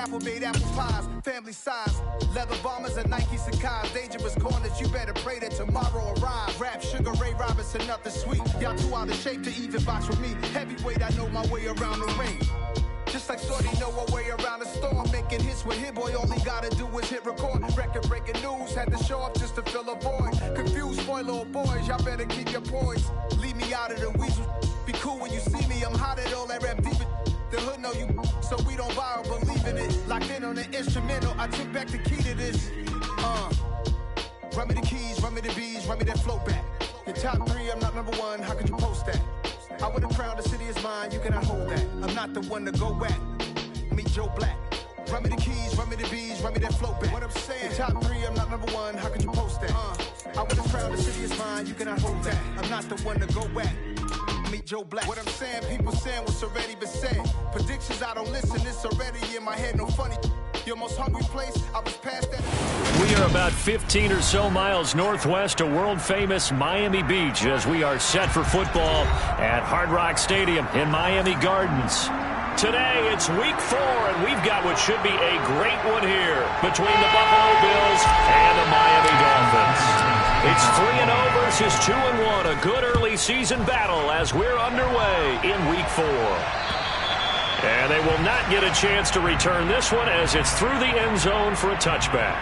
apple made apple pies, family size. Leather bombers and Nike Sacai's. Dangerous corners, you better pray that tomorrow arrives. Rap, Sugar Ray Robinson, nothing sweet. Y'all too out of shape to even box with me. Heavyweight, I know my way around the ring. Just like Shorty know her way around the storm. Making hits with Hit Boy, all he gotta do is hit record. Record breaking news, had to show up just to fill a void. Confused boy, little boys, y'all better keep your poise. Leave me out of the weasel. Be cool when you see me, I'm hot at all that rap deep. The hood know you, so we don't borrow, believe in it. Locked in on the instrumental, I took back the key to this. Run me the keys, run me the bees, run me that flow back. Your top 3, I'm not number 1, how could you post that? I would have crowned the city is mine, you cannot hold that. I'm not the one to go back. Meet Joe Black. Run me the keys, run me the bees, run me that flow back. What I'm saying, your top 3, I'm not number 1, how could you post that? I would have crowned the city is mine, you cannot hold that. I'm not the one to go back. Meet Joe Black. What I'm saying, people saying what's already been said. Predictions, I don't listen, it's already in my head, no funny. Your most hungry place, I was past that. We are about 15 or so miles northwest of world-famous Miami Beach as we are set for football at Hard Rock Stadium in Miami Gardens. Today, it's week 4, and we've got what should be a great one here between the Buffalo Bills and the Miami Dolphins. It's 3-0 versus 2-1, a good early season battle as we're underway in week 4. And they will not get a chance to return this one as it's through the end zone for a touchback.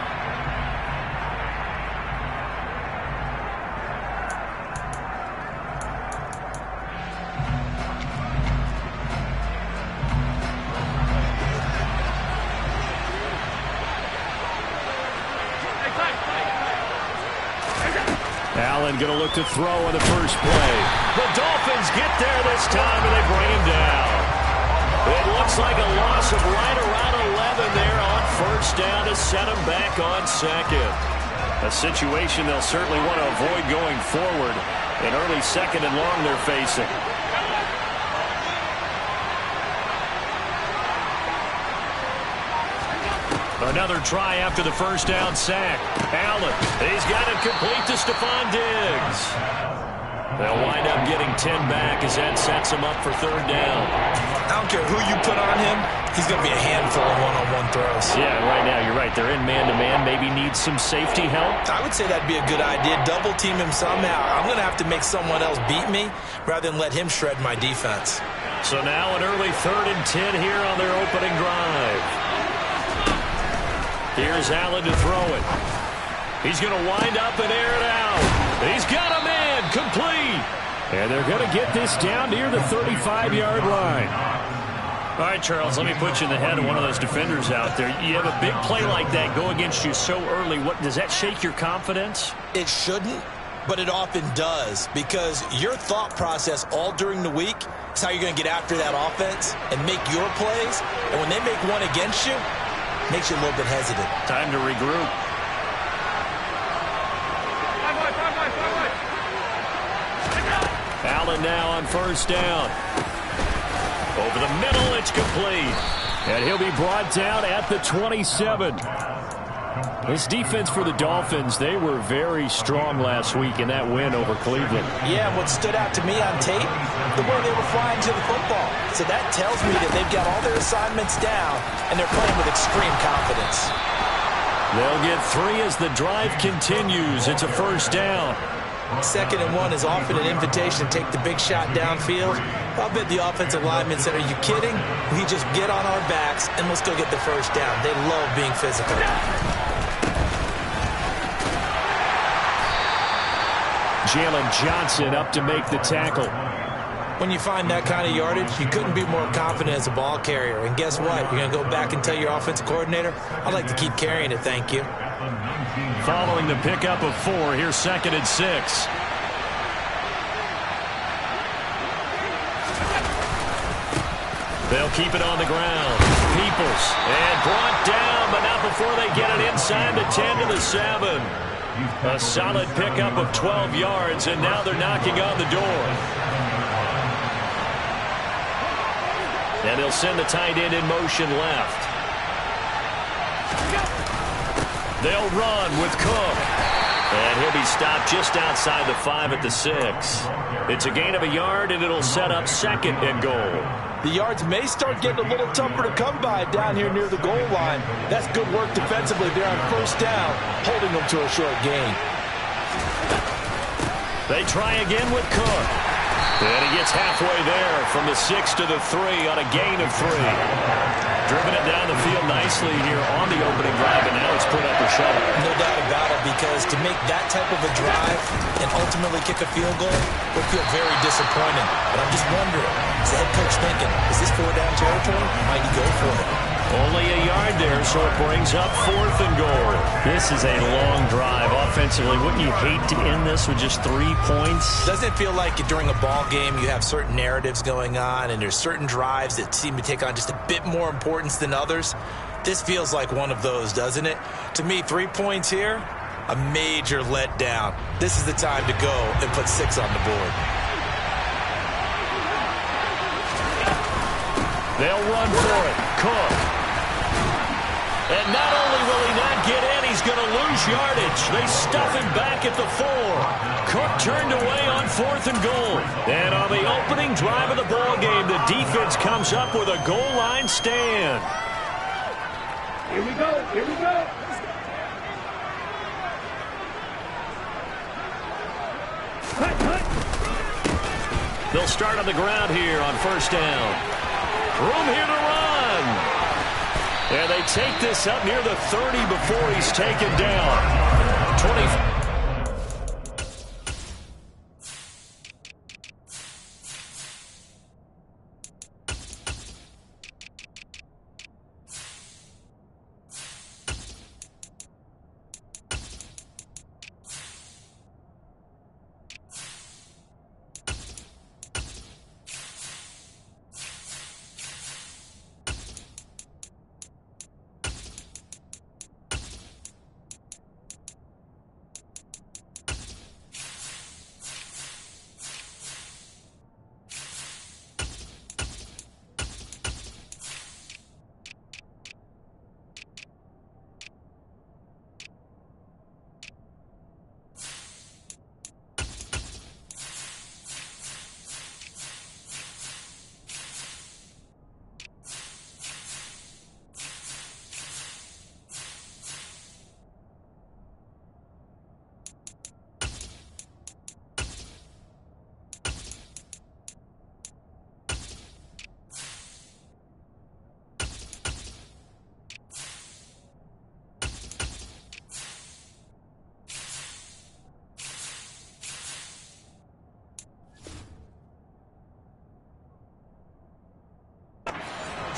Allen going to look to throw on the first play. The Dolphins get there this time and they bring him down. It looks like a loss of right around 11 there on first down to set him back on second. A situation they'll certainly want to avoid going forward. An early second and long they're facing. Another try after the first down sack. Allen, he's got it complete to Stephon Diggs. They'll wind up getting 10 back as that sets him up for third down. I don't care who you put on him, he's going to be a handful of one-on-one throws. Yeah, right now you're right. They're in man-to-man. Maybe needs some safety help. I would say that'd be a good idea. Double team him somehow. I'm going to have to make someone else beat me rather than let him shred my defense. So now an early 3rd and 10 here on their opening drive. Here's Allen to throw it. He's going to wind up and air it out. He's got a man complete. And they're going to get this down near the 35-yard line. All right, Charles, let me put you in the head of one of those defenders out there. You have a big play like that go against you so early. What does that shake your confidence? It shouldn't, but it often does because your thought process all during the week is how you're going to get after that offense and make your plays. And when they make one against you, it makes you a little bit hesitant. Time to regroup. Allen now on first down. Over the middle, it's complete. And he'll be brought down at the 27. This defense for the Dolphins, they were very strong last week in that win over Cleveland. Yeah, what stood out to me on tape, the way they were flying to the football. So that tells me that they've got all their assignments down, and they're playing with extreme confidence. They'll get 3 as the drive continues. It's a first down. 2nd and 1 is often an invitation to take the big shot downfield. I'll bet the offensive linemen said, are you kidding? We just get on our backs and let's go get the first down. They love being physical. Jalen Johnson up to make the tackle. When you find that kind of yardage, you couldn't be more confident as a ball carrier. And guess what? You're going to go back and tell your offensive coordinator, I'd like to keep carrying it, thank you. Following the pickup of 4, here's 2nd and 6. They'll keep it on the ground. Peoples, and brought down, but not before they get it inside the 10 to the 7. A solid pickup of 12 yards, and now they're knocking on the door. And they'll send the tight end in motion left. They'll run with Cook. And he'll be stopped just outside the 5 at the 6. It's a gain of a yard, and it'll set up 2nd and goal. The yards may start getting a little tougher to come by down here near the goal line. That's good work defensively there on 1st down, holding them to a short gain. They try again with Cook. And he gets halfway there from the 6 to the 3 on a gain of 3. Driven it down the field nicely here on the opening drive, and now it's put up or shut up. No doubt about it, because to make that type of a drive and ultimately kick a field goal would feel very disappointing. But I'm just wondering, is the head coach thinking, is this 4-down territory? Might he go for it? Only a yard there, so it brings up 4th and goal. This is a long drive offensively. Wouldn't you hate to end this with just 3 points? Doesn't it feel like during a ball game you have certain narratives going on and there's certain drives that seem to take on just a bit more importance than others? This feels like one of those, doesn't it? To me, 3 points here, a major letdown. This is the time to go and put 6 on the board. They'll run for it. Cook. And not only will he not get in, he's going to lose yardage. They stuff him back at the 4. Cook turned away on 4th and goal. And on the opening drive of the ball game, the defense comes up with a goal line stand. Here we go. Here we go. They'll start on the ground here on 1st down. Room here to run. And they take this up near the 30 before he's taken down. 20.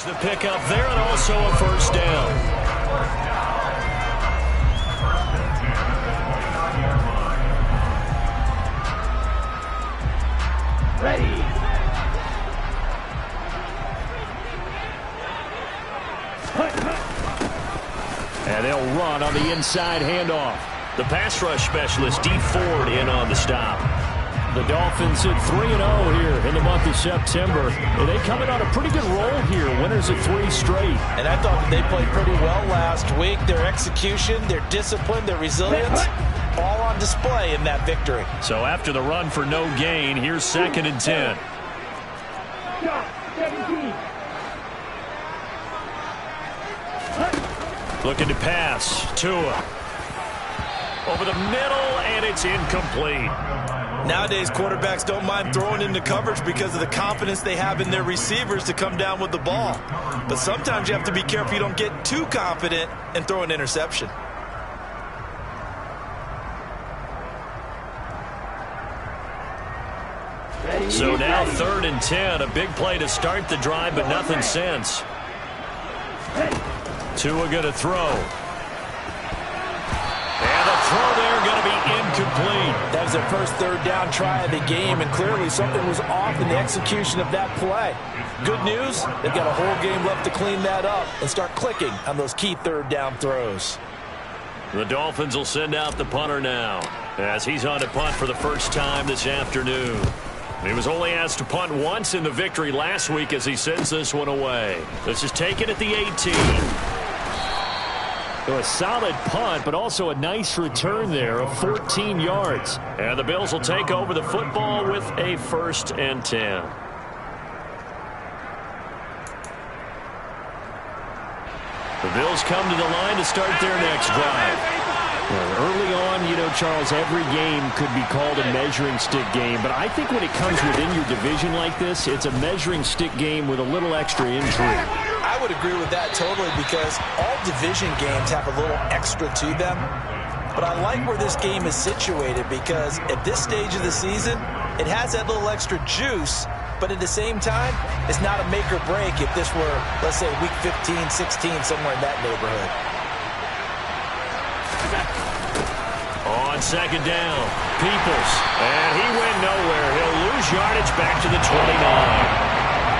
The pickup there, and also a 1st down. Ready. And they'll run on the inside handoff. The pass rush specialist, D. Ford, in on the stop. The Dolphins at 3-0 here in the month of September. And they come in on a pretty good roll here. Winners of 3 straight. And I thought that they played pretty well last week. Their execution, their discipline, their resilience, all on display in that victory. So after the run for no gain, here's 2nd and 10. Looking to pass. Tua. Over the middle, and it's incomplete. Nowadays, quarterbacks don't mind throwing into coverage because of the confidence they have in their receivers to come down with the ball. But sometimes you have to be careful you don't get too confident and throw an interception. So now 3rd and 10. A big play to start the drive, but nothing since. Tua going to throw. And the throw there going to be incomplete. That was their first 3rd down try of the game, and clearly something was off in the execution of that play. Good news, they've got a whole game left to clean that up and start clicking on those key 3rd down throws. The Dolphins will send out the punter now, as he's on to punt for the first time this afternoon. He was only asked to punt once in the victory last week as he sends this one away. This is taken at the 18. So a solid punt, but also a nice return there of 14 yards. And the Bills will take over the football with a 1st and 10. The Bills come to the line to start their next drive. Well, early on, you know, Charles, every game could be called a measuring stick game. But I think when it comes within your division like this, it's a measuring stick game with a little extra intrigue. I would agree with that totally because all division games have a little extra to them. But I like where this game is situated because at this stage of the season, it has that little extra juice. But at the same time, it's not a make or break if this were, let's say, week 15, 16, somewhere in that neighborhood. On 2nd down, Peoples, and he went nowhere. He'll lose yardage back to the 29.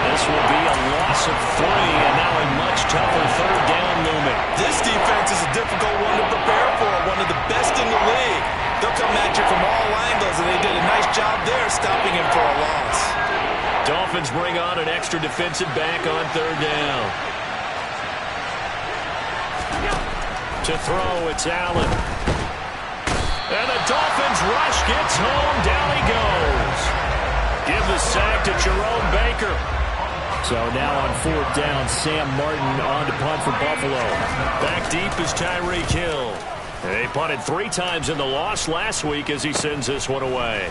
This will be a loss of 3, and now a much tougher 3rd down looming. This defense is a difficult one to prepare for, one of the best in the league. They'll come at you from all angles, and they did a nice job there stopping him for a loss. Dolphins bring on an extra defensive back on 3rd down. To throw, it's Allen. And the Dolphins rush gets home. Down he goes. Give the sack to Jerome Baker. So now on 4th down, Sam Martin on to punt for Buffalo. Back deep is Tyreek Hill. They punted 3 times in the loss last week as he sends this one away.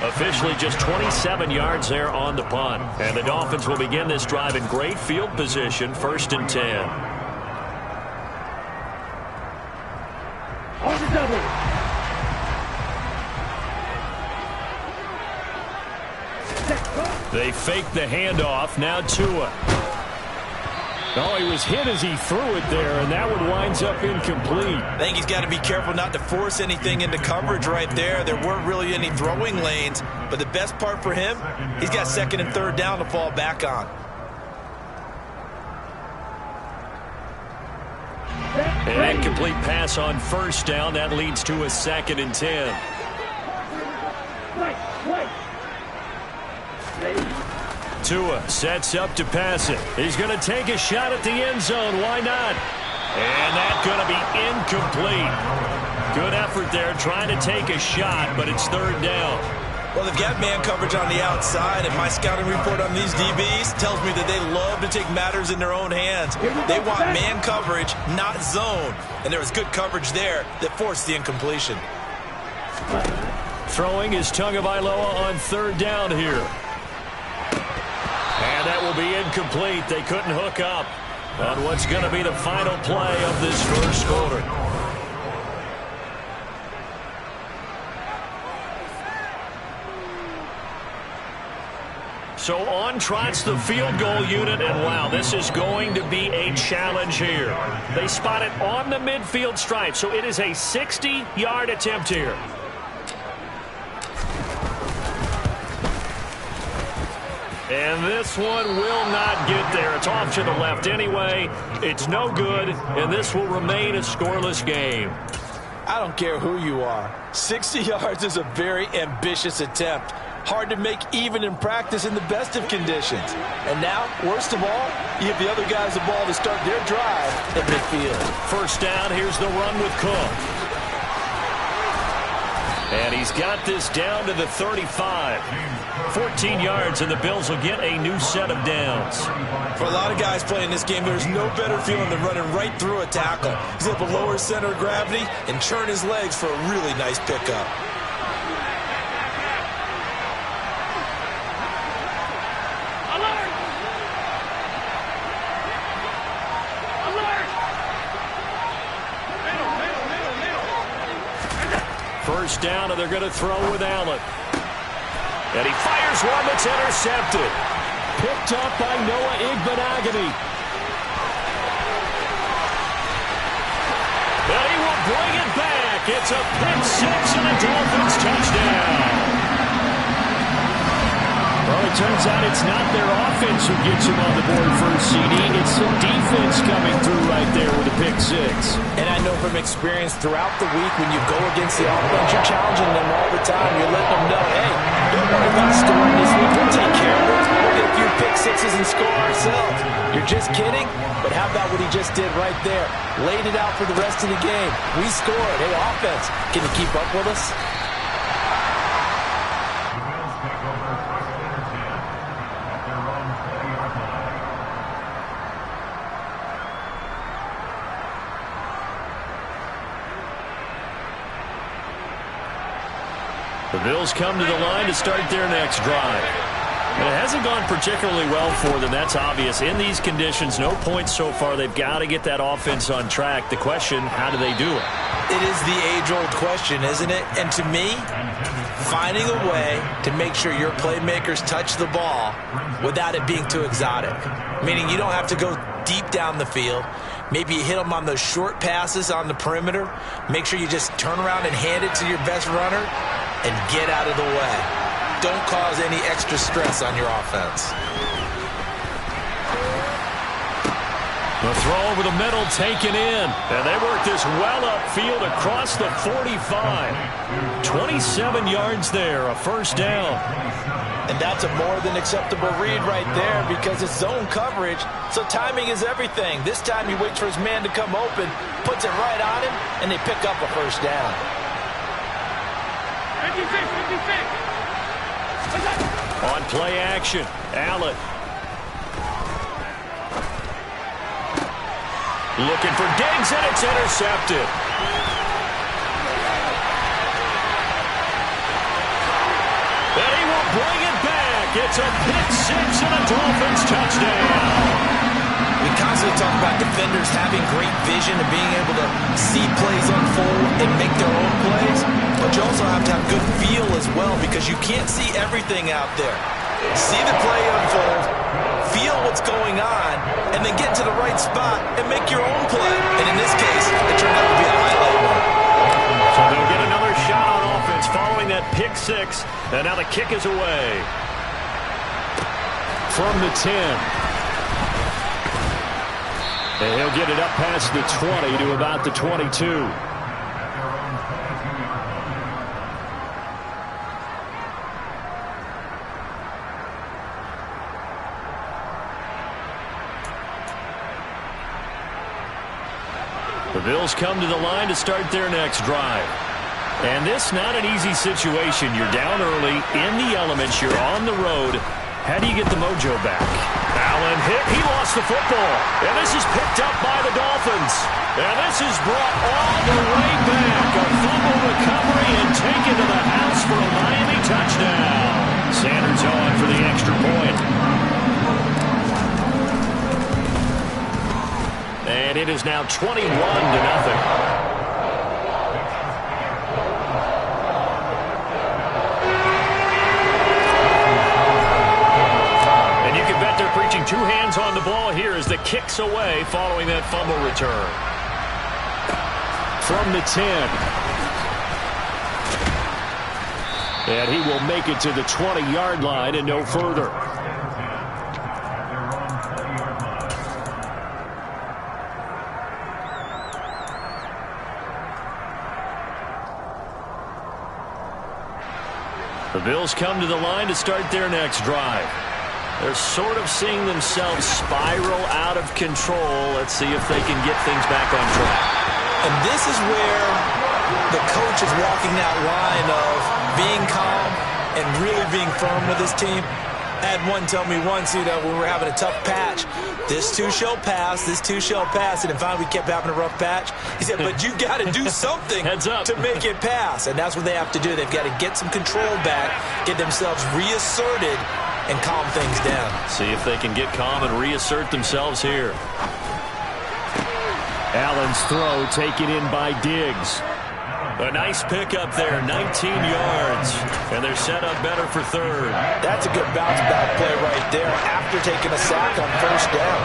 Officially just 27 yards there on the punt. And the Dolphins will begin this drive in great field position, 1st and 10. They fake the handoff. Now Tua. Oh, he was hit as he threw it there, and that one winds up incomplete. I think he's got to be careful not to force anything into coverage right there. There weren't really any throwing lanes, but the best part for him, he's got 2nd and 3rd down to fall back on. An incomplete pass on 1st down. That leads to a 2nd and 10. Tua sets up to pass it. He's going to take a shot at the end zone. Why not? And that's going to be incomplete. Good effort there trying to take a shot, but it's 3rd down. Well, they've got man coverage on the outside, and my scouting report on these DBs tells me that they love to take matters in their own hands. They want man coverage, not zone. And there was good coverage there that forced the incompletion. Throwing is Tagovailoa on 3rd down here. And that will be incomplete. They couldn't hook up on what's going to be the final play of this 1st quarter. So on trots the field goal unit, and wow, this is going to be a challenge here. They spot it on the midfield stripe, so it is a 60-yard attempt here. And this one will not get there. It's off to the left anyway. It's no good, and this will remain a scoreless game. I don't care who you are. 60 yards is a very ambitious attempt. Hard to make even in practice in the best of conditions. And now, worst of all, you give the other guys the ball to start their drive at midfield. 1st down, here's the run with Cook. And he's got this down to the 35. 14 yards, and the Bills will get a new set of downs. For a lot of guys playing this game, there's no better feeling than running right through a tackle. He's able to lower center of gravity and churn his legs for a really nice pickup. First down, and they're going to throw with Allen. And he fires one that's intercepted. Picked up by Noah Igbenogany. And he will bring it back. It's a pick six and a Dolphins touchdown. Well, it turns out it's not their offense who gets him on the board first, CD. It's some defense coming through right there with a pick six. And I know from experience throughout the week when you go against the offense, you're challenging them all the time. You're letting them know, hey, don't worry about scoring this week. We'll take care of it. We'll get a few pick sixes and score ourselves. You're just kidding? But how about what he just did right there? Laid it out for the rest of the game. We scored. Hey, offense, can you keep up with us? The Bills come to the line to start their next drive. And it hasn't gone particularly well for them, that's obvious. In these conditions, no points so far. They've got to get that offense on track. The question, how do they do it? It is the age-old question, isn't it? And to me, finding a way to make sure your playmakers touch the ball without it being too exotic. Meaning you don't have to go deep down the field. Maybe you hit them on those short passes on the perimeter. Make sure you just turn around and hand it to your best runner and get out of the way. Don't cause any extra stress on your offense. The throw over the middle taken in. And they work this well upfield across the 45. 27 yards there, a first down. And that's a more than acceptable read right there because it's zone coverage, so timing is everything. This time he waits for his man to come open, puts it right on him, and they pick up a first down. On play action, Allen. Looking for Diggs, and it's intercepted. And he will bring it back. It's a pick six and a Dolphins touchdown. We constantly talk about defenders having great vision and being able to see plays unfold and make their own plays, but you also have to have good feel as well because you can't see everything out there. See the play unfold, feel what's going on, and then get to the right spot and make your own play. And in this case, it turned out to be a highlight one. So they'll get another shot on offense following that pick six, and now the kick is away. From the 10. And he'll get it up past the 20 to about the 22. The Bills come to the line to start their next drive. And this not an easy situation. You're down early, in the elements, you're on the road. How do you get the mojo back? Allen hit. He lost the football. And this is picked up by the Dolphins. And this is brought all the way back. A fumble recovery and taken to the house for a Miami touchdown. Sanders on for the extra point. And it is now 21-0. Preaching two hands on the ball here as the kick's away following that fumble return. From the 10. And he will make it to the 20-yard line and no further. The Bills come to the line to start their next drive. They're sort of seeing themselves spiral out of control. Let's see if they can get things back on track. And this is where the coach is walking that line of being calm and really being firm with his team. I had one tell me once, when we were having a tough patch, this too shall pass, this too shall pass. And then finally we kept having a rough patch. He said, but you got to do something to make it pass. And that's what they have to do. They've got to get some control back, get themselves reasserted, and calm things down. See if they can get calm and reassert themselves here. Allen's throw taken in by Diggs. A nice pickup there, 19 yards. And they're set up better for third. That's a good bounce back play right there after taking a sack on first down.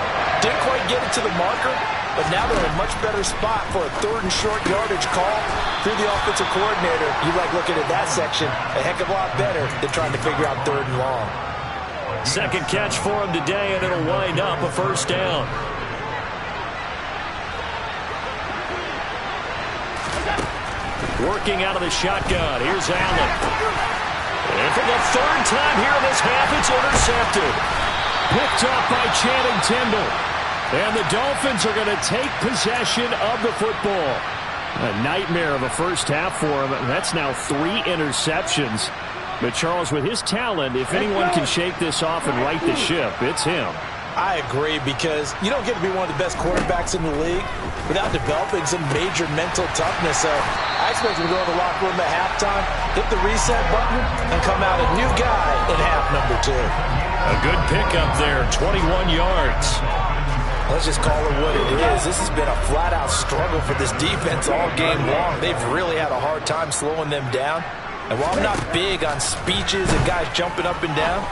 Didn't quite get it to the marker, but now they're in a much better spot for a third and short yardage call through the offensive coordinator. You like looking at that section a heck of a lot better than trying to figure out third and long. Second catch for him today, and it'll wind up a first down. Working out of the shotgun. Here's Allen. And for the third time here in this half, it's intercepted. Picked up by Channing Tindall. And the Dolphins are going to take possession of the football. A nightmare of a first half for him. That's now 3 interceptions. But Charles, with his talent, if anyone can shake this off and right the ship, it's him. I agree, because you don't get to be one of the best quarterbacks in the league without developing some major mental toughness. So I expect him to go to the locker room at halftime, hit the reset button, and come out a new guy in half number 2. A good pickup there, 21 yards. Let's just call it what it is. This has been a flat-out struggle for this defense all game long. They've really had a hard time slowing them down. And while I'm not big on speeches and guys jumping up and down,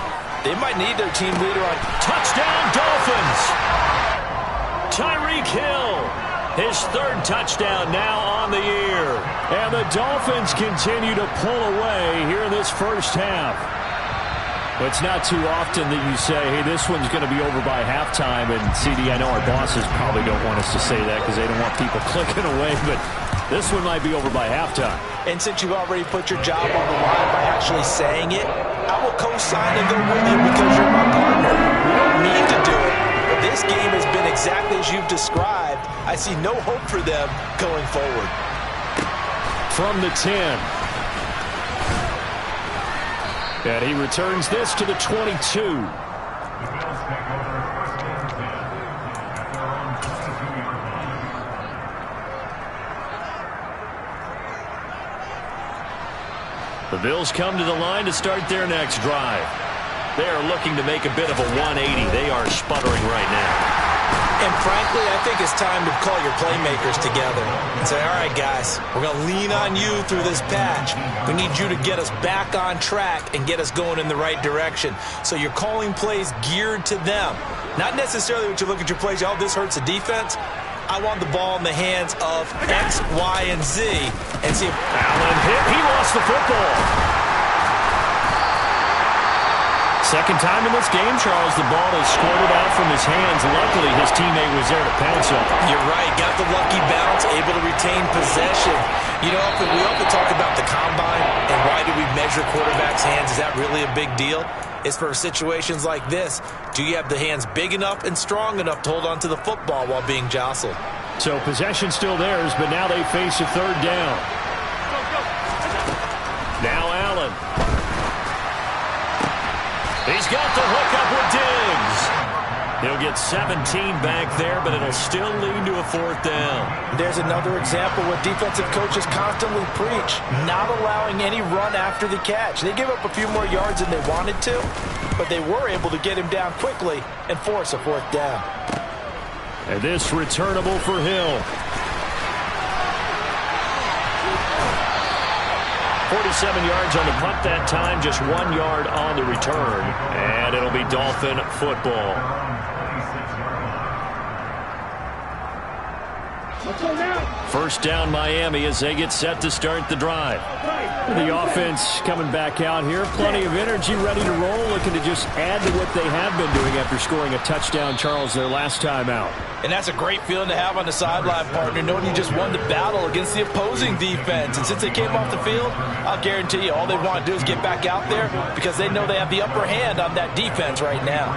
they might need their team leader on. Touchdown, Dolphins! Tyreek Hill, his 3rd touchdown now on the year. And the Dolphins continue to pull away here in this first half. But it's not too often that you say, hey, this one's going to be over by halftime. And, CD, I know our bosses probably don't want us to say that because they don't want people clicking away. But this one might be over by halftime. And since you've already put your job on the line by actually saying it, I will co-sign and go with you because you're my partner. We don't mean to do it, but this game has been exactly as you've described. I see no hope for them going forward. From the 10. And he returns this to the 22. The Bills come to the line to start their next drive. They are looking to make a bit of a 180. They are sputtering right now. And frankly, I think it's time to call your playmakers together and say, all right, guys, we're going to lean on you through this patch. We need you to get us back on track and get us going in the right direction. So you're calling plays geared to them. Not necessarily when you look at your plays, oh, this hurts the defense. I want the ball in the hands of X, Y, and Z and see if Allen hit. He lost the football. Second time in this game, Charles, the ball is squirted out from his hands. Luckily, his teammate was there to pounce on. You're right. Got the lucky bounce, able to retain possession. You know, we often talk about the combine and why do we measure quarterbacks' hands? Is that really a big deal? It's for situations like this. Do you have the hands big enough and strong enough to hold on to the football while being jostled? So possession still theirs, but now they face a 3rd down. Now Allen. He's got the hookup with Diggs. He'll get 17 back there, but it'll still lead to a 4th down. There's another example what defensive coaches constantly preach, not allowing any run after the catch. They gave up a few more yards than they wanted to, but they were able to get him down quickly and force a 4th down. And this returnable for Hill. 47 yards on the punt that time, just 1 yard on the return. And it'll be Dolphin football. First down Miami as they get set to start the drive. The offense coming back out here. Plenty of energy, ready to roll, looking to just add to what they have been doing after scoring a touchdown, Charles, their last time out. And that's a great feeling to have on the sideline, partner, knowing you just won the battle against the opposing defense. And since they came off the field, I'll guarantee you all they want to do is get back out there because they know they have the upper hand on that defense right now.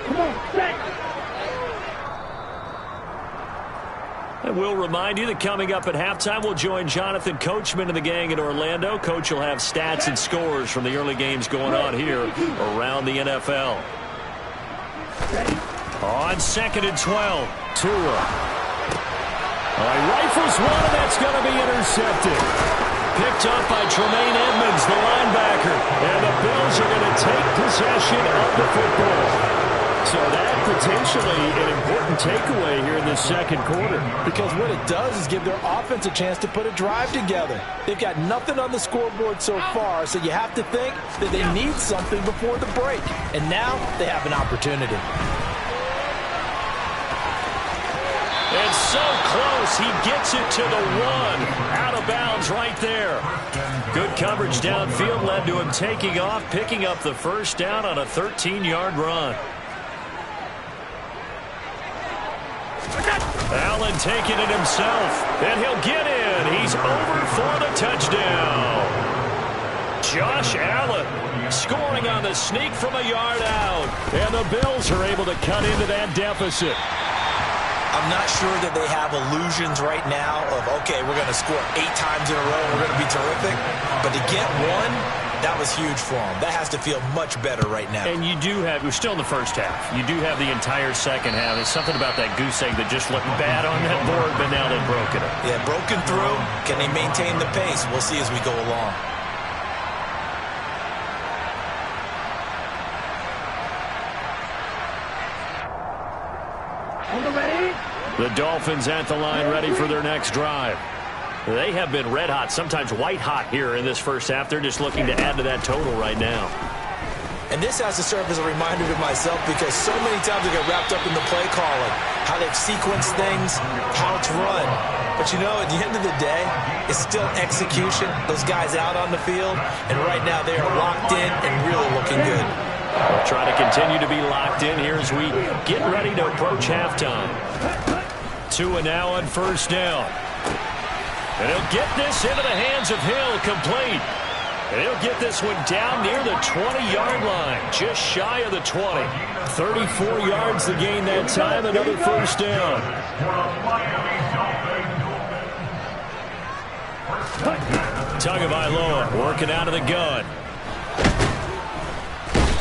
Come on, set. And we'll remind you that coming up at halftime, we'll join Jonathan Coachman and the gang in Orlando. Coach will have stats and scores from the early games going on here around the NFL. On 2nd and 12, Tua. Rifles one, and that's going to be intercepted. Picked up by Tremaine Edmonds, the linebacker. And the Bills are going to take possession of the football. So that potentially an important takeaway here in this second quarter. Because what it does is give their offense a chance to put a drive together. They've got nothing on the scoreboard so far, so you have to think that they need something before the break. And now they have an opportunity. And so close, he gets it to the 1. Out of bounds right there. Good coverage downfield led to him taking off, picking up the first down on a 13-yard run. Allen taking it himself, and he'll get in. He's over for the touchdown. Josh Allen scoring on the sneak from a yard out, and the Bills are able to cut into that deficit. I'm not sure that they have illusions right now of, okay, we're going to score 8 times in a row and we're going to be terrific. But to get one, that was huge for them. That has to feel much better right now. And you do have, we're still in the first half. You do have the entire second half. There's something about that goose egg that just looked bad on that board, but now they've broken it. Yeah, broken through. Can they maintain the pace? We'll see as we go along. The Dolphins at the line ready for their next drive. They have been red hot, sometimes white hot here in this first half. They're just looking to add to that total right now. And this has to serve as a reminder to myself because so many times I get wrapped up in the play calling, how they've sequenced things, how it's run. But you know, at the end of the day, it's still execution. Those guys out on the field, and right now they are locked in and really looking good. We'll try to continue to be locked in here as we get ready to approach halftime. 2 and now on first down. And he'll get this into the hands of Hill, complete. And he'll get this one down near the 20-yard line, just shy of the 20. 34 yards the gain that time, another first down. Tagovailoa working out of the gun.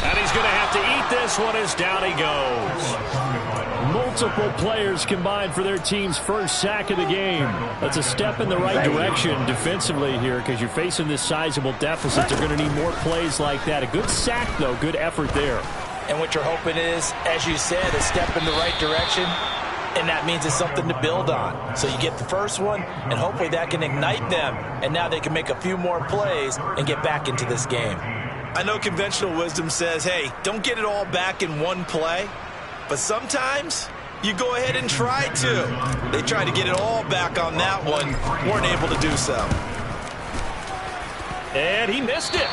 And he's going to have to eat this one as down he goes. Multiple players combined for their team's first sack of the game. That's a step in the right direction defensively here because you're facing this sizable deficit. They're going to need more plays like that. A good sack, though. Good effort there. And what you're hoping is, as you said, a step in the right direction, and that means it's something to build on. So you get the first one, and hopefully that can ignite them, and now they can make a few more plays and get back into this game. I know conventional wisdom says, hey, don't get it all back in one play. But sometimes you go ahead and try to. They tried to get it all back on that one. Weren't able to do so. And he missed it.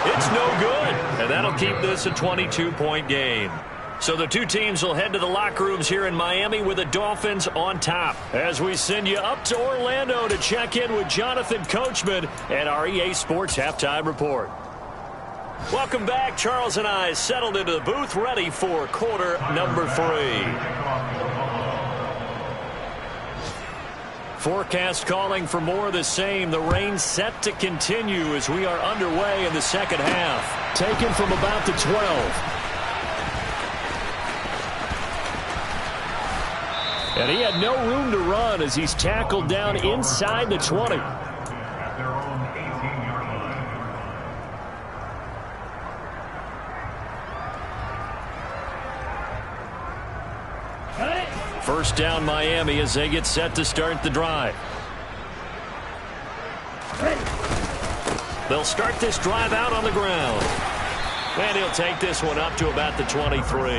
It's no good. And that'll keep this a 22-point game. So the two teams will head to the locker rooms here in Miami with the Dolphins on top. As we send you up to Orlando to check in with Jonathan Coachman and our EA Sports Halftime Report. Welcome back. Charles and I settled into the booth ready for quarter number 3. Forecast calling for more of the same. The rain set to continue as we are underway in the second half. Taken from about the 12. And he had no room to run as he's tackled down inside the 20. First down Miami as they get set to start the drive. They'll start this drive out on the ground. And he'll take this one up to about the 23.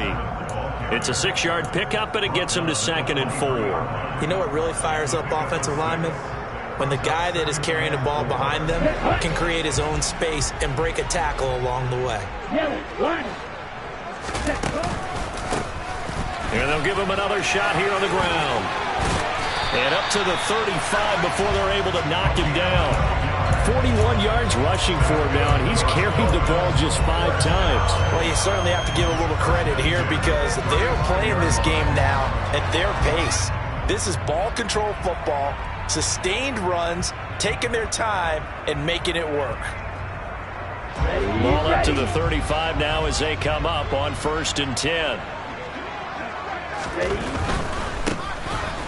It's a 6-yard pickup, and it gets him to 2nd and 4. You know what really fires up offensive linemen? When the guy that is carrying the ball behind them can create his own space and break a tackle along the way. And they'll give him another shot here on the ground. And up to the 35 before they're able to knock him down. 41 yards rushing for him now, and he's carried the ball just 5 times. Well, you certainly have to give a little credit here because they're playing this game now at their pace. This is ball control football, sustained runs, taking their time, and making it work. Ball up to the 35 now as they come up on 1st and 10.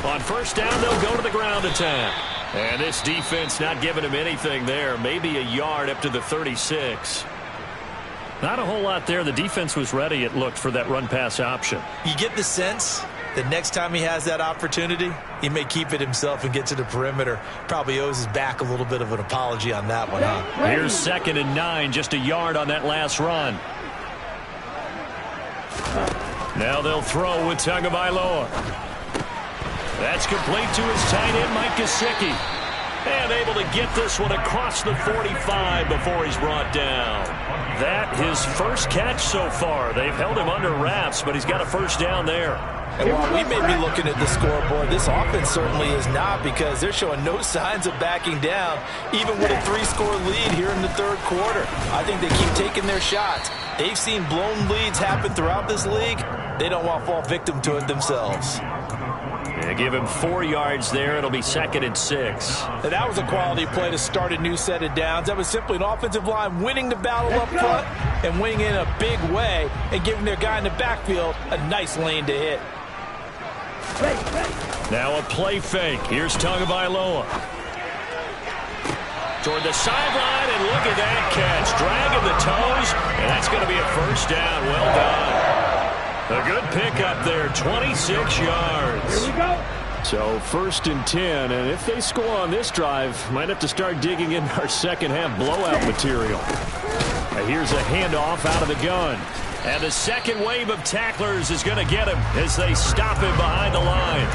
On first down, they'll go to the ground attack. And this defense not giving him anything there. Maybe a yard up to the 36. Not a whole lot there. The defense was ready, it looked, for that run-pass option. You get the sense that next time he has that opportunity, he may keep it himself and get to the perimeter. Probably owes his back a little bit of an apology on that one, huh? Here's 2nd and 9, just a yard on that last run. Now they'll throw with Tagovailoa. That's complete to his tight end, Mike Gesicki. And able to get this one across the 45 before he's brought down. That his first catch so far. They've held him under wraps, but he's got a first down there. And while we may be looking at the scoreboard, this offense certainly is not, because they're showing no signs of backing down, even with a 3-score lead here in the third quarter. I think they keep taking their shots. They've seen blown leads happen throughout this league. They don't want to fall victim to it themselves. Yeah, give him 4 yards there. It'll be 2nd and 6. Now, that was a quality play to start a new set of downs. That was simply an offensive line winning the battle up front and winning in a big way and giving their guy in the backfield a nice lane to hit. Now a play fake. Here's Tagovailoa. Toward the sideline, and look at that catch. Dragging the toes, and that's going to be a first down. Well done. A good pickup there, 26 yards. Here we go. So 1st and 10, and if they score on this drive, might have to start digging in our second half blowout material. Here's a handoff out of the gun. And the second wave of tacklers is going to get him as they stop him behind the line.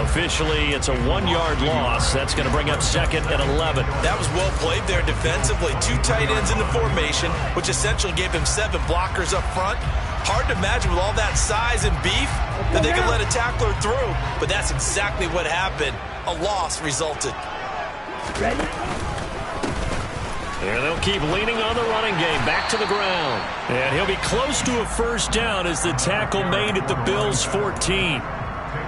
Officially, it's a 1-yard loss. That's going to bring up 2nd and 11. That was well played there defensively. 2 tight ends in the formation, which essentially gave him 7 blockers up front. Hard to imagine with all that size and beef that they could let a tackler through. But that's exactly what happened. A loss resulted. Ready? And they'll keep leaning on the running game. Back to the ground. And he'll be close to a first down as the tackle made at the Bills' 14.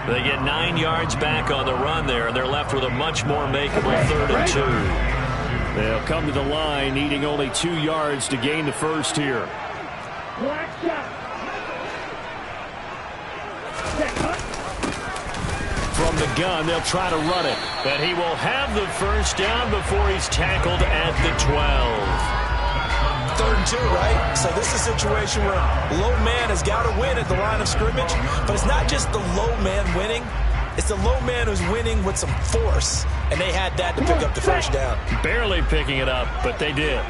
They get 9 yards back on the run there, and they're left with a much more makeable 3rd and 2. They'll come to the line, needing only 2 yards to gain the first here. Black shot. Check, cut. From the gun, they'll try to run it. But he will have the first down before he's tackled at the 12. 3rd and 2, right? So this is a situation where low man has got to win at the line of scrimmage. But it's not just the low man winning. It's the low man who's winning with some force. And they had that to pick up the first down. Barely picking it up, but they did.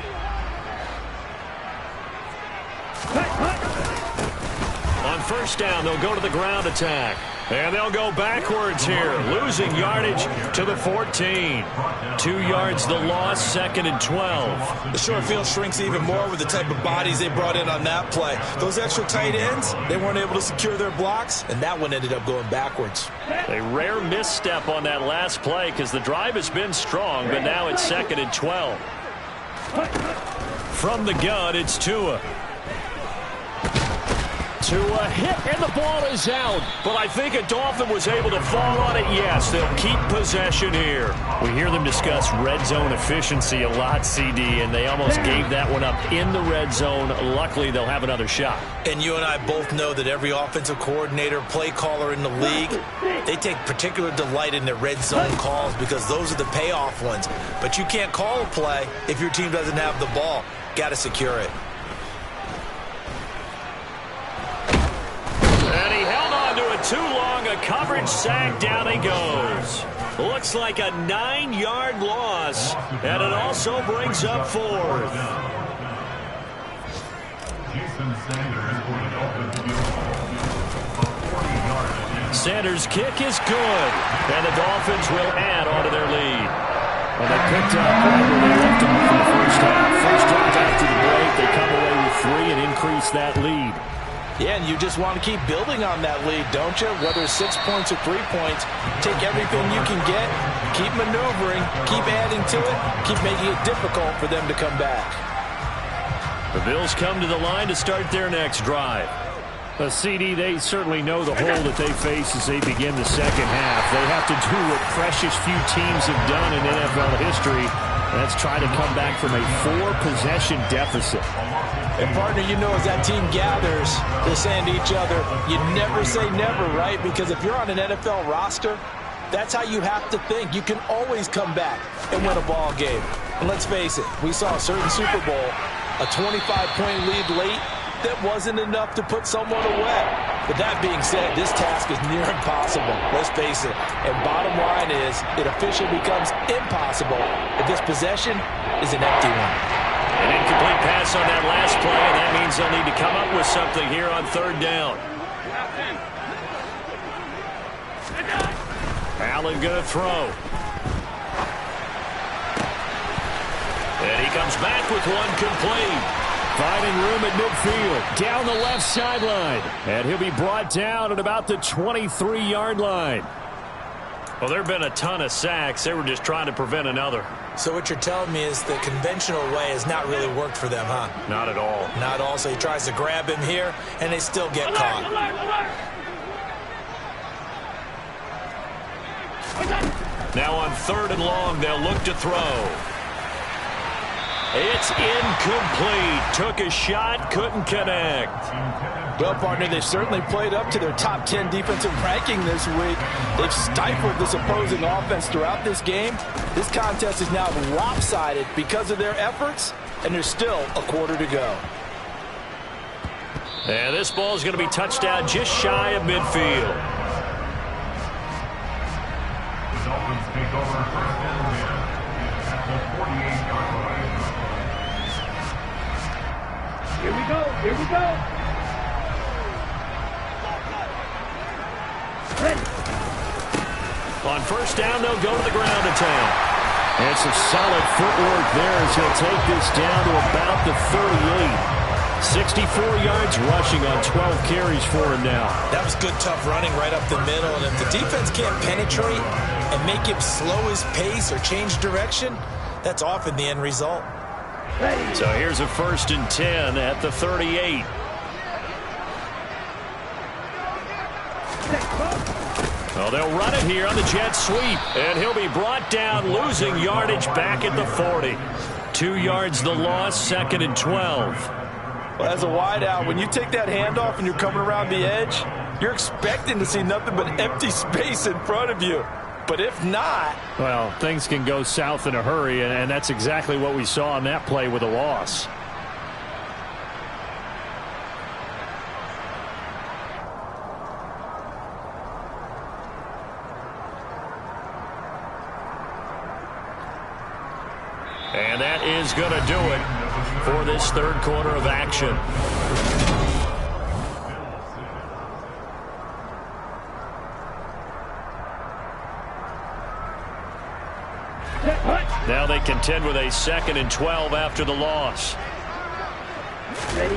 On first down, they'll go to the ground attack. And they'll go backwards here, losing yardage to the 14. 2 yards the loss, 2nd and 12. The short field shrinks even more with the type of bodies they brought in on that play. Those extra tight ends, they weren't able to secure their blocks, and that one ended up going backwards. A rare misstep on that last play because the drive has been strong, but now it's 2nd and 12. From the gun, it's Tua. Tua hit, and the ball is out. But I think a Dolphin was able to fall on it. Yes, they'll keep possession here. We hear them discuss red zone efficiency a lot, CD, and they almost gave that one up in the red zone. Luckily, they'll have another shot. And you and I both know that every offensive coordinator, play caller in the league, they take particular delight in their red zone calls because those are the payoff ones. But you can't call a play if your team doesn't have the ball. Got to secure it. And he held on to it too long. A coverage sack. Down he goes. Looks like a 9-yard loss. And it also brings up 4th. Sanders' kick is good. And the Dolphins will add on to their lead. And they picked up right where they left off in the first half. First drive after the break. They come away with 3 and increase that lead. Yeah, and you just want to keep building on that lead, don't you? Whether it's 6 points or 3 points, take everything you can get, keep maneuvering, keep adding to it, keep making it difficult for them to come back. The Bills come to the line to start their next drive. CD, they certainly know the hole that they face as they begin the second half. They have to do what precious few teams have done in NFL history. That's try to come back from a 4-possession deficit. And, partner, you know, as that team gathers, they're saying to each other, you never say never, right? Because if you're on an NFL roster, that's how you have to think. You can always come back and win a ball game. And let's face it, we saw a certain Super Bowl, a 25-point lead late, that wasn't enough to put someone away. But that being said, this task is near impossible. Let's face it. And bottom line is, it officially becomes impossible if this possession is an empty one. An incomplete pass on that last play, and that means they'll need to come up with something here on 3rd down. Allen going to throw. And he comes back with one complete. Finding room at midfield. Down the left sideline. And he'll be brought down at about the 23-yard line. Well, there have been a ton of sacks. They were just trying to prevent another. So what you're telling me is the conventional way has not really worked for them, huh? Not at all. Not at all. So he tries to grab him here, and they still get caught. Now on 3rd and long, they'll look to throw. It's incomplete. Took a shot, couldn't connect. Well, partner, they've certainly played up to their top 10 defensive ranking this week. They've stifled this opposing offense throughout this game. This contest is now lopsided because of their efforts, and there's still a quarter to go. And this ball is going to be touched down just shy of midfield. The Dolphins take over first and 10 at the 48-yard line. Here we go. Here we go. Ready. On 1st down, they'll go to the ground attack. And some solid footwork there as he'll take this down to about the 38. 64 yards rushing on 12 carries for him now. That was good, tough running right up the middle. And if the defense can't penetrate and make him slow his pace or change direction, that's often the end result. Ready. So here's a 1st and 10 at the 38. Well, they'll run it here on the jet sweep. And he'll be brought down, losing yardage back at the 40. 2 yards the loss, 2nd and 12. Well, as a wideout, when you take that handoff and you're coming around the edge, you're expecting to see nothing but empty space in front of you. But if not... Well, things can go south in a hurry, and that's exactly what we saw on that play with a loss. And that is going to do it for this 3rd quarter of action. Now they contend with a 2nd and 12 after the loss. Ready.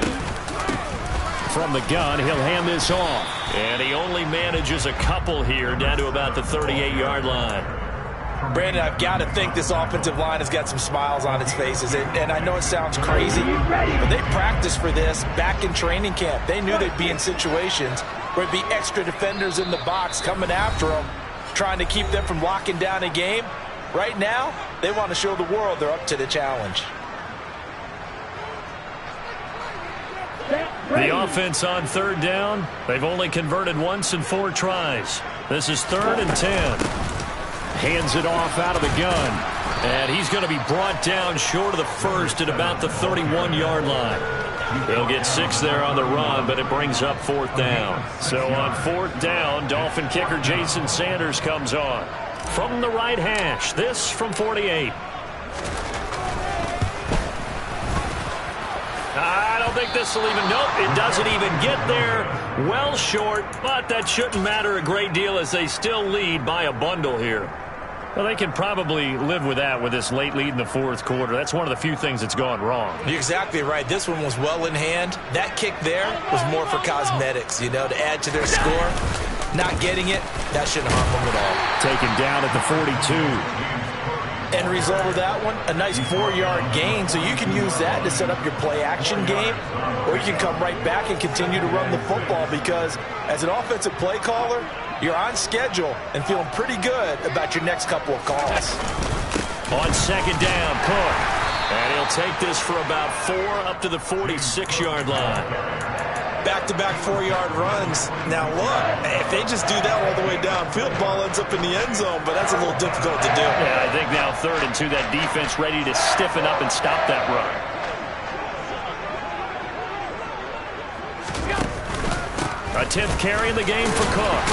From the gun, he'll hand this off. And he only manages a couple here down to about the 38-yard line. Brandon, I've got to think this offensive line has got some smiles on its faces. And I know it sounds crazy, but they practiced for this back in training camp. They knew they'd be in situations where there'd be extra defenders in the box coming after them, trying to keep them from locking down a game. Right now, they want to show the world they're up to the challenge. The offense on 3rd down, they've only converted once in 4 tries. This is 3rd and 10. Hands it off out of the gun. And he's going to be brought down short of the 1st at about the 31-yard line. They'll get 6 there on the run, but it brings up 4th down. So on 4th down, Dolphin kicker Jason Sanders comes on. From the right hash, this from 48. I don't think this will even, nope, it doesn't even get there. Well short, but that shouldn't matter a great deal as they still lead by a bundle here. Well, they can probably live with that with this late lead in the 4th quarter. That's one of the few things that's gone wrong. You're exactly right. This one was well in hand. That kick there was more for cosmetics, you know, to add to their score. Not getting it, that shouldn't harm them at all. Taken down at the 42. End result of that one, a nice 4-yard gain, so you can use that to set up your play-action game, or you can come right back and continue to run the football because as an offensive play caller, you're on schedule and feeling pretty good about your next couple of calls. On 2nd down, Cook. And he'll take this for about 4 up to the 46-yard line. Back-to-back 4-yard runs. Now, look, if they just do that all the way downfield, ball ends up in the end zone, but that's a little difficult to do. Yeah, I think now 3rd and 2, that defense ready to stiffen up and stop that run. A 10th carry in the game for Cook.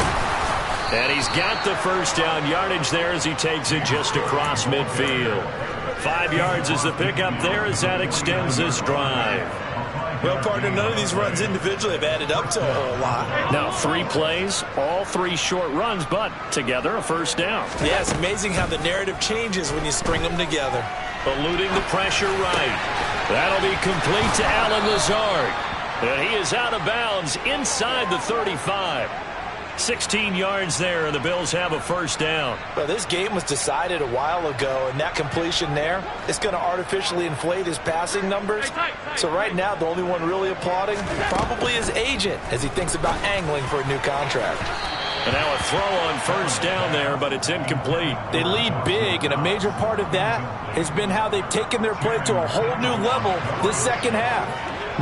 And he's got the 1st down yardage there as he takes it just across midfield. 5 yards is the pickup there as that extends this drive. Well, partner, none of these runs individually have added up to a whole lot. Now 3 plays, all 3 short runs, but together a first down. Yeah, it's amazing how the narrative changes when you string them together. Eluding the pressure right. That'll be complete to Alan Lazard. And he is out of bounds inside the 35. 16 yards there, and the Bills have a first down. Well, this game was decided a while ago, and that completion there is going to artificially inflate his passing numbers. So right now, the only one really applauding probably his agent as he thinks about angling for a new contract. And now a throw on first down there, but it's incomplete. They lead big, and a major part of that has been how they've taken their play to a whole new level this second half.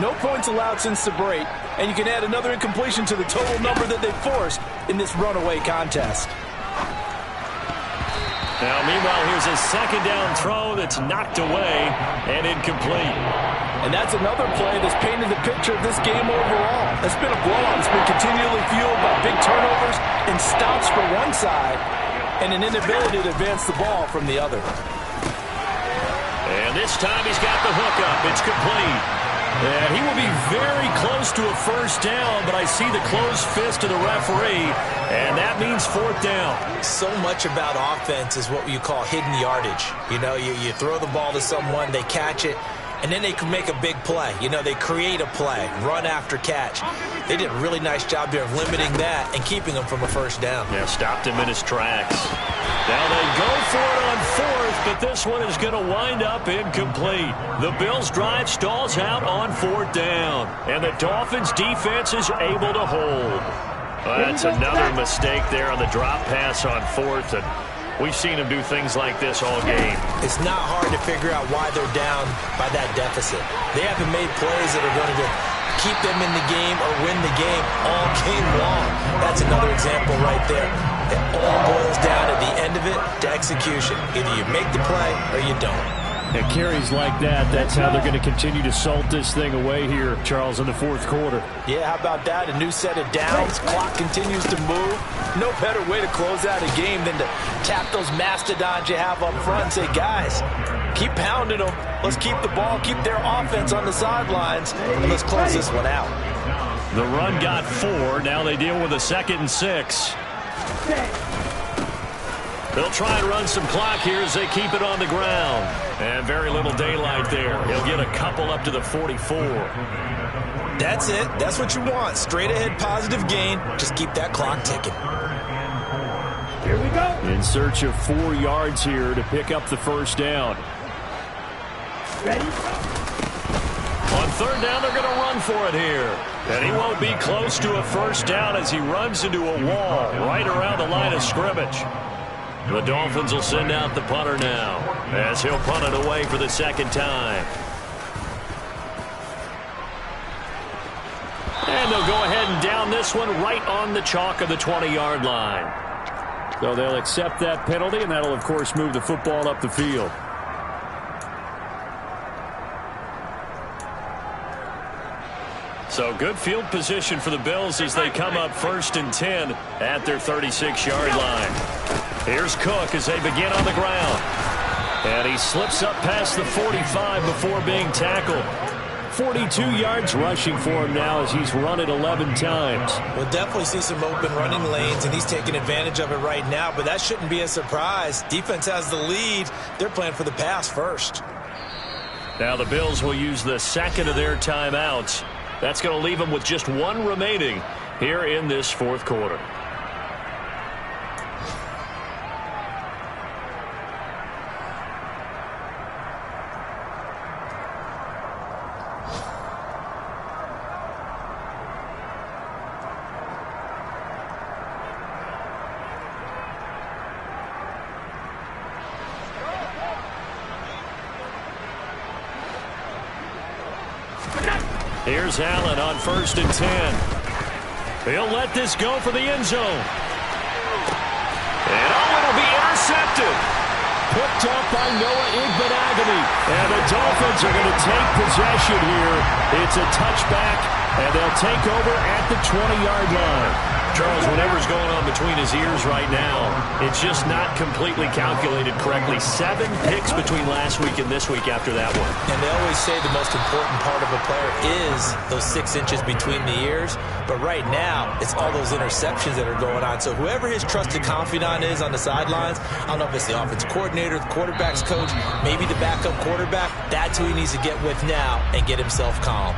No points allowed since the break, and you can add another incompletion to the total number that they forced in this runaway contest. Now, meanwhile, here's a second down throw that's knocked away and incomplete. And that's another play that's painted the picture of this game overall. It's been a blowout. It's been continually fueled by big turnovers and stops for one side and an inability to advance the ball from the other. And this time he's got the hook up. It's complete. And he will be very close to a first down, but I see the closed fist of the referee, and that means fourth down. So much about offense is what you call hidden yardage. You know, you throw the ball to someone, they catch it, and then they can make a big play. You know, they create a play, run after catch. They did a really nice job there of limiting that and keeping them from a first down. Yeah, stopped him in his tracks. Now they go for it on fourth, but this one is going to wind up incomplete. The Bills' drive stalls out on fourth down, and the Dolphins' defense is able to hold. That's another mistake there on the drop pass on fourth, and we've seen them do things like this all game. It's not hard to figure out why they're down by that deficit. They haven't made plays that are going to keep them in the game or win the game all game long. That's another example right there. It all boils down at the end of it to execution. Either you make the play or you don't. And carries like that, that's how they're going to continue to salt this thing away here, Charles, in the fourth quarter. Yeah, how about that? A new set of downs. Clock continues to move. No better way to close out a game than to tap those mastodons you have up front and say, guys, keep pounding them. Let's keep the ball, keep their offense on the sidelines, and let's close this one out. The run got 4. Now they deal with a 2nd and 6. They'll try and run some clock here as they keep it on the ground. And very little daylight there. He'll get a couple up to the 44. That's it. That's what you want. Straight ahead positive gain. Just keep that clock ticking. Here we go. In search of 4 yards here to pick up the first down. Ready? On third down, they're going to run for it here. And he won't be close to a first down as he runs into a wall right around the line of scrimmage. The Dolphins will send out the punter now as he'll punt it away for the second time. And they'll go ahead and down this one right on the chalk of the 20-yard line. So they'll accept that penalty, and that'll, of course, move the football up the field. So good field position for the Bills as they come up 1st and 10 at their 36-yard line. Here's Cook as they begin on the ground. And he slips up past the 45 before being tackled. 42 yards rushing for him now as he's run it 11 times. We'll definitely see some open running lanes, and he's taking advantage of it right now, but that shouldn't be a surprise. Defense has the lead. They're playing for the pass first. Now the Bills will use the second of their timeouts. That's going to leave them with just 1 remaining here in this fourth quarter. Here's Allen on 1st and 10. He'll let this go for the end zone. And it'll be intercepted. Picked up by Noah Igbenogany. And the Dolphins are going to take possession here. It's a touchback, and they'll take over at the 20-yard line. Charles, whatever's going on between his ears right now, it's just not completely calculated correctly. 7 picks between last week and this week after that one. And they always say the most important part of a player is those 6 inches between the ears. But right now, it's all those interceptions that are going on. So whoever his trusted confidant is on the sidelines, I don't know if it's the offensive coordinator, the quarterback's coach, maybe the backup quarterback, that's who he needs to get with now and get himself calm.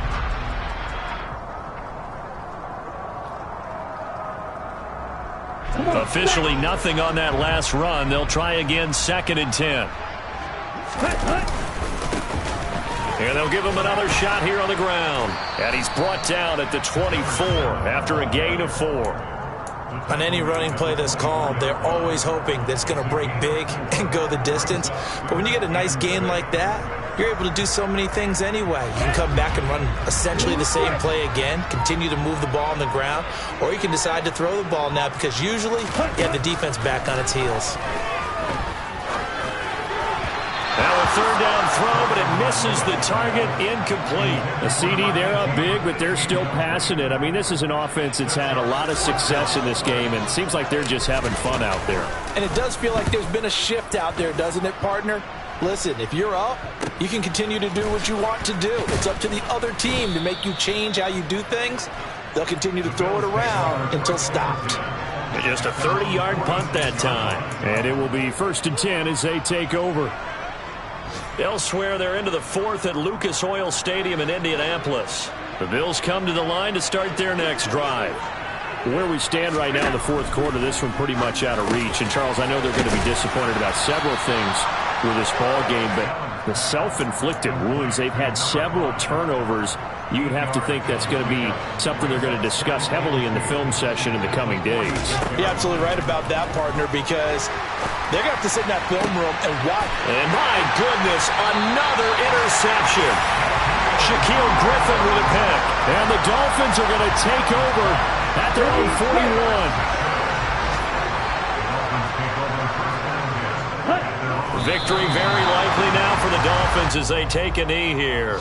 Officially nothing on that last run. They'll try again, 2nd and 10. And they'll give him another shot here on the ground. And he's brought down at the 24 after a gain of 4. On any running play that's called, they're always hoping that it's going to break big and go the distance. But when you get a nice gain like that, you're able to do so many things anyway. You can come back and run essentially the same play again, continue to move the ball on the ground, or you can decide to throw the ball now because usually you have the defense back on its heels. Now a 3rd down throw, but it misses the target, incomplete. A CD, they're up big, but they're still passing it. I mean, this is an offense that's had a lot of success in this game, and it seems like they're just having fun out there. And it does feel like there's been a shift out there, doesn't it, partner? Listen, if you're up, you can continue to do what you want to do. It's up to the other team to make you change how you do things. They'll continue to throw it around until stopped. And just a 30-yard punt that time. And it will be 1st and 10 as they take over. Elsewhere, they're into the 4th at Lucas Oil Stadium in Indianapolis. The Bills come to the line to start their next drive. Where we stand right now in the 4th quarter, this one pretty much out of reach. And, Charles, I know they're going to be disappointed about several things with this ball game, but the self-inflicted wounds, they've had several turnovers. You'd have to think that's going to be something they're going to discuss heavily in the film session in the coming days. You're absolutely right about that, partner, because they're going to have to sit in that film room and watch. And my goodness, another interception. Shaquille Griffin with a pick. And the Dolphins are going to take over at their own 41. Victory very likely now for the Dolphins as they take a knee here.